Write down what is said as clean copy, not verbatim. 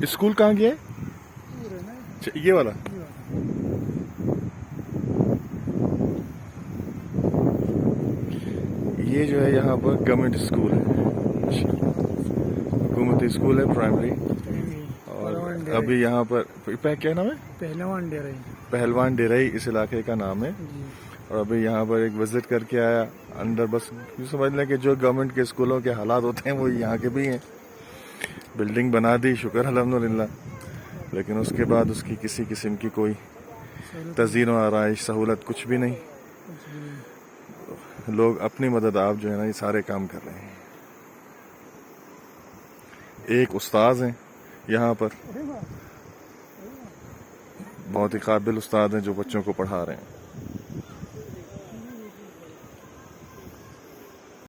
School कहाँ गया है? ये वाला। ये जो है यहाँ पर गवर्नमेंट स्कूल है, हुकूमती स्कूल है प्राइमरी। और अभी यहाँ पर क्या नाम है? पहलवान डेरा। पहलवान डेराई इस इलाके का नाम है। और अभी यहाँ पर एक विजिट करके आया अंदर। बस यूँ समझ लें कि जो गवर्नमेंट के स्कूलों के हालात होते हैं वो यहाँ के भी हैं। बिल्डिंग बना दी, शुक्र अल्हम्दुलिल्लाह, लेकिन उसके बाद उसकी किसी किस्म की कोई तज़ीन और आराइश सहूलत कुछ भी नहीं। लोग अपनी मदद आप जो है ना ये सारे काम कर रहे हैं। एक उस्ताद हैं यहाँ पर, बहुत ही काबिल उस्ताद हैं जो बच्चों को पढ़ा रहे हैं।